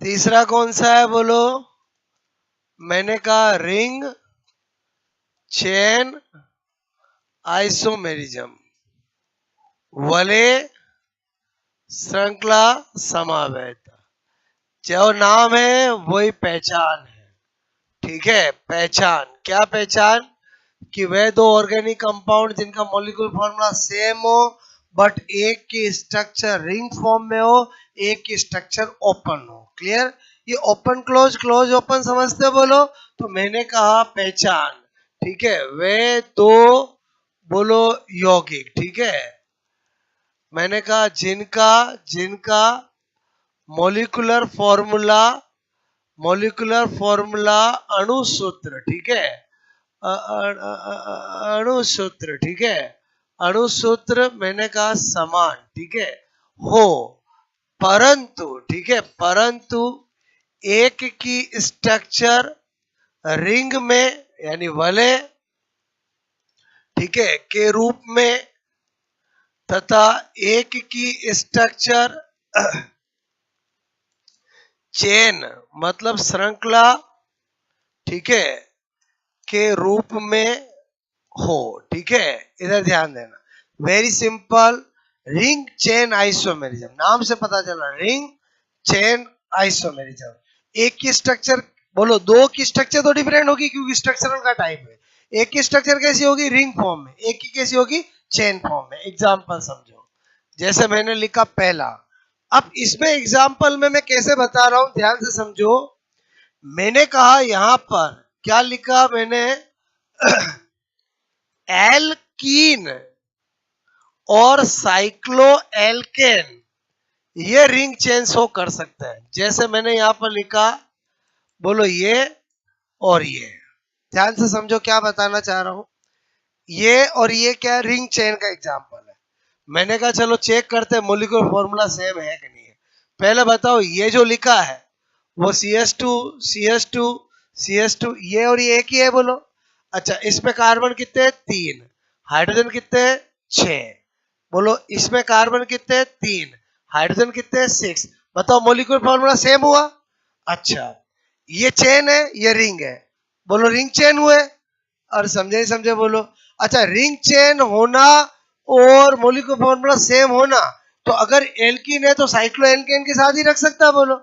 तीसरा कौन सा है, बोलो। मैंने कहा रिंग चेन आइसोमेरिज्म, वलय श्रृंखला समावेत, जो नाम है वही पहचान है। ठीक है, पहचान, क्या पहचान? कि वह दो ऑर्गेनिक कंपाउंड जिनका मॉलिक्यूलर फॉर्मूला सेम हो बट एक की स्ट्रक्चर रिंग फॉर्म में हो, एक की स्ट्रक्चर ओपन हो। क्लियर? ये ओपन क्लोज क्लोज ओपन समझते हो, बोलो। तो मैंने कहा पहचान, ठीक है, वे दो, बोलो यौगिक, ठीक है, मैंने कहा जिनका जिनका मॉलिक्यूलर फॉर्मूला, मॉलिक्यूलर फॉर्मूला अणु सूत्र, ठीक है, अणु सूत्र, ठीक है, अणु सूत्र मैंने कहा समान, ठीक है, हो, परंतु, ठीक है, परंतु एक की स्ट्रक्चर रिंग में यानी वलय, ठीक है, के रूप में तथा एक की स्ट्रक्चर चेन मतलब श्रृंखला, ठीक है, के रूप में हो। ठीक है, इधर ध्यान देना, very simple, ring chain isomerism, नाम से पता चला, रिंग चेन आइसोमेरिज्म। एक की स्ट्रक्चर, बोलो दो की स्ट्रक्चर तो डिफरेंट होगी क्योंकि स्ट्रक्चरल का टाइप है। एक की स्ट्रक्चर कैसी होगी? रिंग फॉर्म में, एक की कैसी होगी? चेन फॉर्म में। एग्जांपल समझो, जैसे मैंने लिखा पहला, अब इसमें एग्जांपल में मैं कैसे बता रहा हूं, ध्यान से समझो। मैंने कहा यहां पर क्या लिखा मैंने, एल्कीन और साइक्लो एल्केन, ये रिंग चेन शो कर सकते हैं। जैसे मैंने यहां पर लिखा, बोलो ये और ये, ध्यान से समझो क्या बताना चाह रहा हूं। ये और ये क्या, रिंग चेन का एग्जांपल है। मैंने कहा चलो चेक करते हैं मॉलिक्यूलर फॉर्मूला सेम है कि नहीं है। पहले बताओ, ये जो लिखा है वो CS2 CS2 CS2, ये और ये एक ही है, बोलो। अच्छा, इसमें कार्बन कितने हैं? 3। हाइड्रोजन कितने हैं? 6। बोलो इसमें कार्बन कितने हैं? 3। हाइड्रोजन कितने हैं? 6। बताओ मॉलिक्यूलर फॉर्मूला सेम हुआ? अच्छा, ये चेन है, ये रिंग है, बोलो रिंग चेन हुए। और समझे ही समझे, बोलो। अच्छा, रिंग चेन होना और मॉलिक्यूलर फॉर्मूला सेम होना, तो अगर एल्कीन है तो साइक्लो एल्केन के साथ ही रख सकता है, बोलो।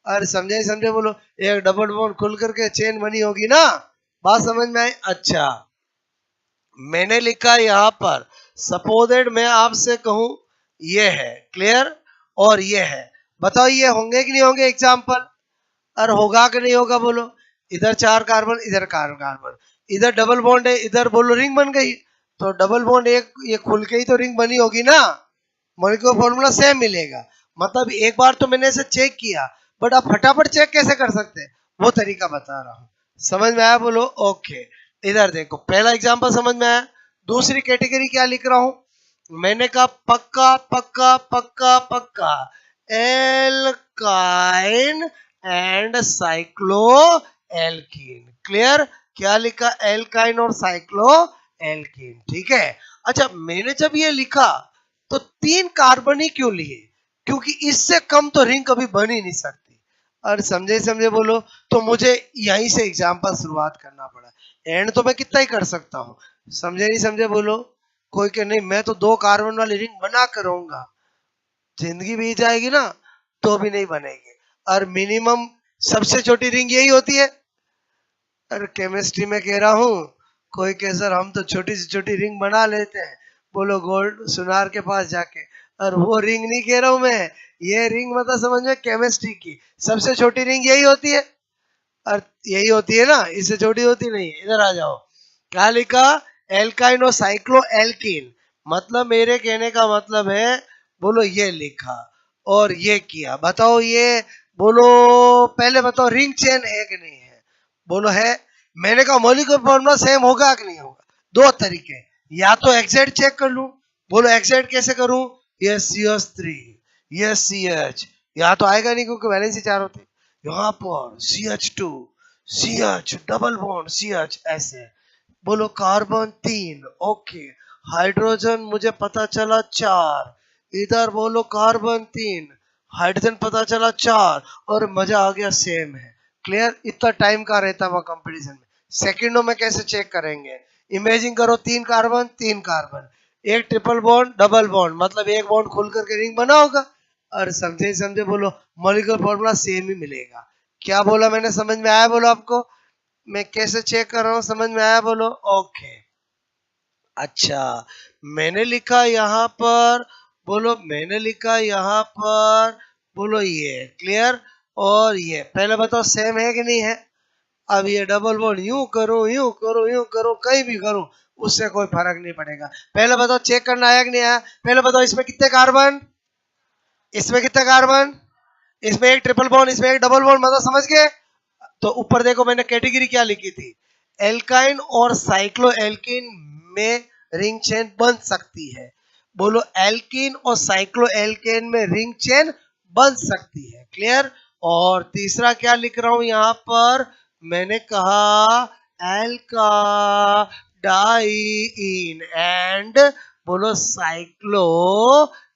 अरे समझे ही समझे, बोलो। एक डबल बॉन्ड खुल करके चेन बनी होगी ना, बात समझ में आई? अच्छा, मैंने लिखा यहां पर, सपोजेड मैं आपसे कहूं ये है, क्लियर, और ये है, बताओ ये होंगे कि नहीं होंगे एग्जाम्पल? और होगा कि नहीं होगा, बोलो। इधर 4 कार्बन, इधर कार्बन कार्बन, इधर डबल बॉन्ड है, इधर बोलो रिंग बन गई। तो डबल बॉन्ड एक ये खुल के ही तो रिंग बनी होगी ना, मॉलिक्यूलर फॉर्मूला सेम मिलेगा। मतलब एक बार तो मैंने इसे चेक किया, बट आप फटाफट चेक कैसे कर सकते हैं, वो तरीका बता रहा हूं। समझ में आया, बोलो। ओके, इधर देखो, पहला एग्जांपल समझ में आया। दूसरी कैटेगरी क्या लिख रहा हूं, मैंने कहा पक्का पक्का पक्का पक्का alkyne and cyclo alkene. Clear? क्या लिखा? एल्काइन और साइक्लो एल्कीन। ठीक है। अच्छा, मैंने जब ये लिखा तो 3 कार्बन ही क्यों लिए? क्योंकि इससे कम तो रिंग कभी बन ही नहीं सकती। और समझे समझे, बोलो। तो मुझे यहीं से एग्जांपल शुरुआत करना पड़ा। एंड तो मैं कितना ही कर सकता हूँ, समझे नहीं समझे, बोलो। कोई के नहीं, मैं तो 2 कार्बन वाली रिंग बना कर रहूंगा। जिंदगी बीत जाएगी ना तो भी नहीं बनेगी। और मिनिमम सबसे छोटी रिंग यही होती है। अरे केमिस्ट्री में कह रहा हूँ, कोई कहे सर हम तो छोटी से छोटी रिंग बना लेते हैं, बोलो गोल्ड सुनार के पास जाके। और वो रिंग नहीं कह रहा हूँ मैं, ये रिंग मतलब समझ में केमिस्ट्री की सबसे छोटी रिंग यही होती है। और यही होती है ना, इससे छोटी होती नहीं है। इधर आ जाओ, क्या लिखा, एल्काइन और साइक्लो एल्कीन। मतलब मेरे कहने का मतलब है, बोलो ये लिखा और ये किया, बताओ ये, बोलो पहले बताओ रिंग चेन है कि नहीं है, बोलो है। मैंने कहा मॉलिक्यूलर फॉर्मूला सेम होगा कि नहीं होगा, दो तरीके, या तो एग्जैक्ट चेक कर लूं, बोलो एग्जैक्ट कैसे करूं, ये CH3 ये CH, यहाँ तो आएगा नहीं क्योंकि वैलेंसी 4 होते, यहाँ पर CH2 CH double bond CH ऐसे, बोलो कार्बन 3, ओके, हाइड्रोजन मुझे पता चला 4, इधर बोलो कार्बन 3, हाइड्रोजन पता चला 4, और मजा आ गया सेम है। क्लियर, इतना टाइम का रहता है कंपटीशन में, सेकंडों में कैसे चेक करेंगे। इमेजिन करो 3 कार्बन 3 कार्बन, एक ट्रिपल बॉन्ड डबल बॉन्ड, मतलब एक बॉन्ड खुल करके रिंग बना होगा। और समझे समझे बोलो, मॉलिक्यूलर फॉर्मूला सेम ही मिलेगा। क्या बोला मैंने, समझ में आया बोलो आपको, मैं कैसे चेक कर रहा हूँ, समझ में आया बोलो, ओके। अच्छा, मैंने लिखा यहाँ पर, बोलो मैंने लिखा यहाँ पर, बोलो ये क्लियर, और ये पहले बताओ सेम है कि नहीं है। अब ये डबल बॉन्ड यूं करो यूं करो यूं करो कहीं भी करो, उससे कोई फर्क नहीं पड़ेगा। पहले बताओ चेक करना आया कि नहीं आया, पहले बताओ इसमें कितने कार्बन, इसमें कितने कार्बन, इसमें एक ट्रिपल बॉन्ड इसमें एक डबल बॉन्ड, मतलब समझ गए। तो ऊपर देखो मैंने कैटेगरी क्या लिखी थी, एल्काइन और साइक्लो एल्किन में रिंग चेन बन सकती है। बोलो एल्किन और साइक्लो एल्केन में रिंग चेन बन सकती है। क्लियर। और तीसरा क्या लिख रहा हूं यहां पर, मैंने कहा एल्का डाइन एंड, बोलो साइक्लो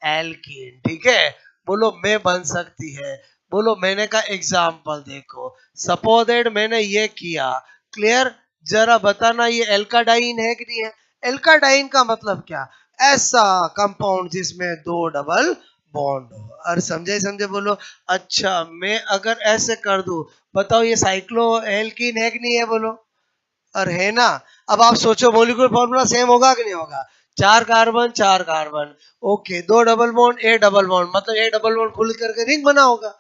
एल्किन, ठीक है। बोलो में बन सकती है, बोलो मैंने का एग्जाम्पल देखो, सपोज दैट मैंने ये किया। क्लियर। जरा बताना ये एल्काडाइन है कि नहीं है। एल्काडाइन का मतलब क्या, ऐसा कंपाउंड जिसमें दो डबल बॉन्ड हो। और समझे समझे बोलो। अच्छा मैं अगर ऐसे कर दूं, बताओ ये साइक्लो एल्कीन है कि नहीं है बोलो, और है ना। अब आप सोचो मॉलिक्यूलर फॉर्मूला सेम होगा कि नहीं होगा, 4 कार्बन 4 कार्बन, ओके, दो double bond A double bond, मतलब ए डबल बॉन्ड खुल करके रिंग बना होगा।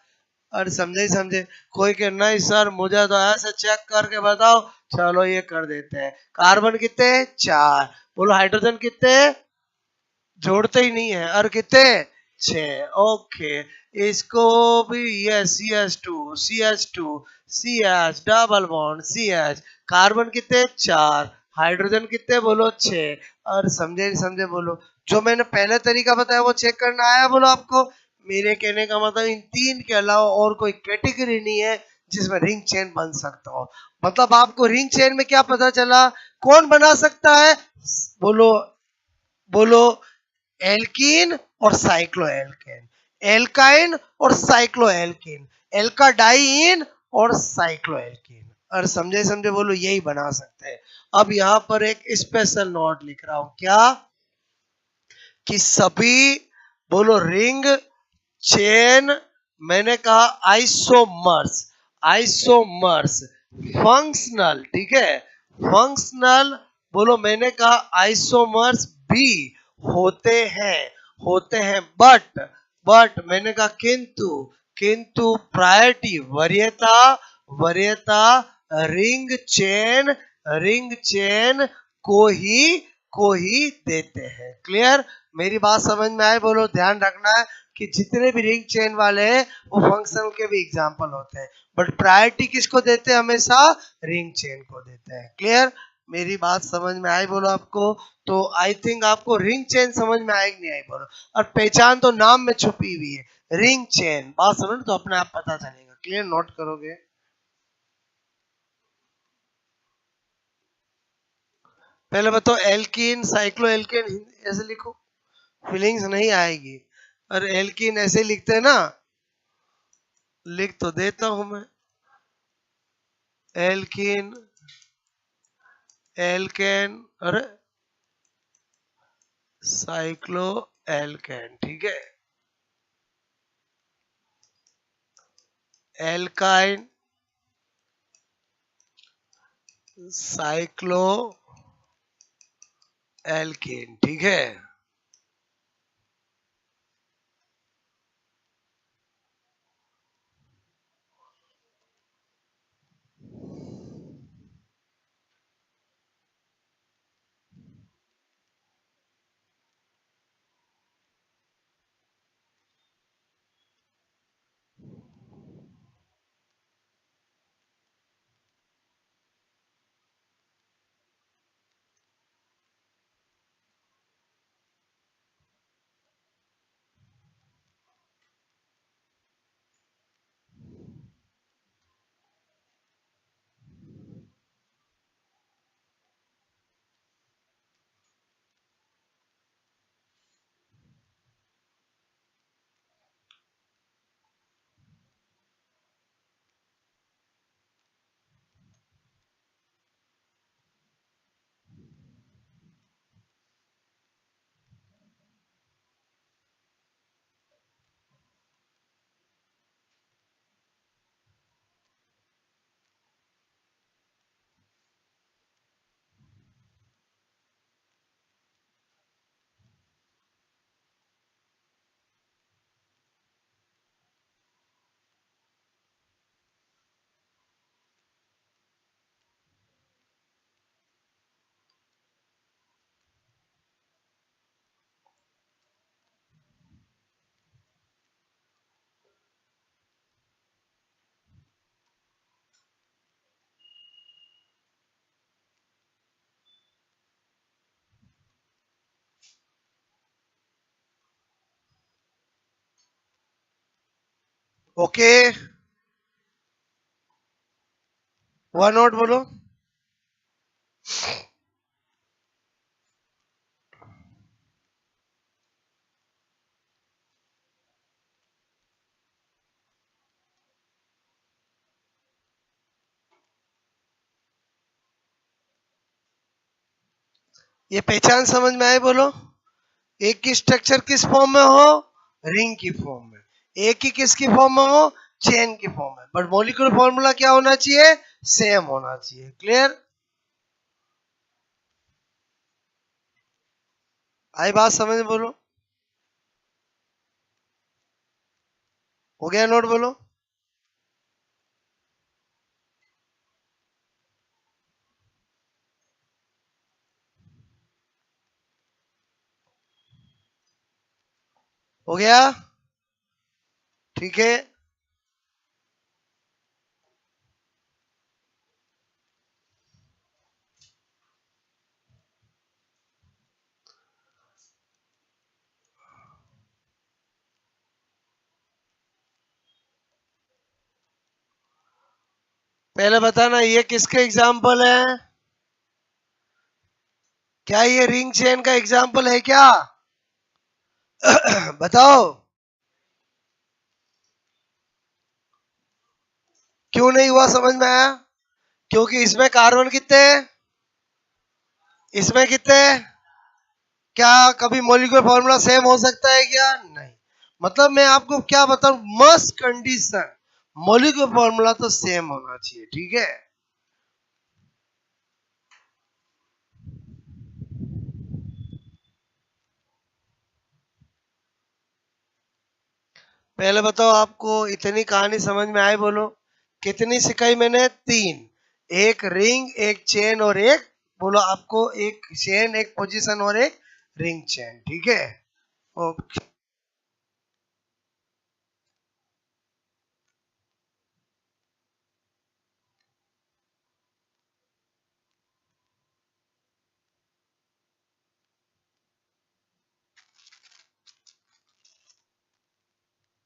और समझे समझे। कोई के नहीं सर मुझे तो ऐसे चेक करके बताओ, चलो ये कर देते हैं। कार्बन कितने 4, बोलो हाइड्रोजन कितने, जोड़ते ही नहीं है, और कितने 6, ओके। इसको भी ये CH2 CH double bond CH, carbon कितने 4, हाइड्रोजन कितने बोलो 6। और समझे समझे बोलो, जो मैंने पहले तरीका बताया वो चेक करना आया बोलो आपको। मेरे कहने का मतलब इन तीन के अलावा और कोई कैटेगरी नहीं है जिसमें रिंग चेन बन सकता हो। मतलब आपको रिंग चेन में क्या पता चला, कौन बना सकता है, बोलो, बोलो एल्कीन और साइक्लो एल्केन, एल्काइन और साइक्लो एल्कीन, एल्काडाइन और साइक्लो एल्कीन। और समझे समझे बोलो, यही बना सकते हैं। अब यहां पर एक स्पेशल नोट लिख रहा हूं, क्या, कि सभी, बोलो रिंग चेन, मैंने कहा आइसोमर्स, आइसोमर्स फंक्शनल, ठीक है, फंक्शनल, बोलो मैंने कहा आइसोमर्स भी होते हैं, होते हैं, बट मैंने कहा किंतु, किंतु प्रायोरिटी वरीयता, वरीयता रिंग चेन, रिंग चेन को ही देते हैं। क्लियर। मेरी बात समझ में आए बोलो, ध्यान रखना है कि जितने भी रिंग चेन वाले हैं वो फंक्शनल के भी एग्जाम्पल होते हैं, बट प्रायोरिटी किसको देते हैं, हमेशा रिंग चेन को देते हैं। क्लियर। मेरी बात समझ में आई बोलो आपको। तो आई थिंक आपको रिंग चेन समझ में आई कि नहीं आई बोलो। और पहचान तो नाम में छुपी हुई है, रिंग चेन, बात समझ तो अपने आप पता चलेगा। क्लियर, नोट करोगे। पहले बताओ एल्कीन साइक्लो एल्केन ऐसे लिखो, फीलिंग्स नहीं आएगी। और एल्कीन ऐसे लिखते हैं ना, लिख तो देता हूं मैं, एल्कीन एल्केन, अरे साइक्लो एल्केन, ठीक है। एल्काइन साइक्लो एल्केन, ठीक है। ओके, वन नोट बोलो। ये पहचान समझ में आए बोलो। एक की स्ट्रक्चर किस फॉर्म में हो, रिंग की फॉर्म में, एक ही किसकी फॉर्म में हो, चेन की फॉर्म में, बट मॉलिक्यूलर फॉर्मूला क्या होना चाहिए, सेम होना चाहिए। क्लियर, आई बात समझ में बोलो। हो गया नोट बोलो। हो गया, ठीक है। पहले बताना ये किसके एग्जाम्पल है, क्या ये रिंग चेन का एग्जाम्पल है क्या? बताओ, क्यों नहीं हुआ समझ में आया? क्योंकि इसमें कार्बन कितने हैं, इसमें कितने हैं? क्या कभी मॉलिक्यूलर फॉर्मूला सेम हो सकता है क्या? नहीं। मतलब मैं आपको क्या बताऊं, मस्ट कंडीशन मॉलिक्यूलर फॉर्मूला तो सेम होना चाहिए, ठीक है। पहले बताओ, आपको इतनी कहानी समझ में आई बोलो? कितनी सिखाई मैंने? तीन, एक रिंग, एक चेन और एक, बोलो आपको, एक चेन, एक पोजीशन और एक रिंग चेन, ठीक है। ओके।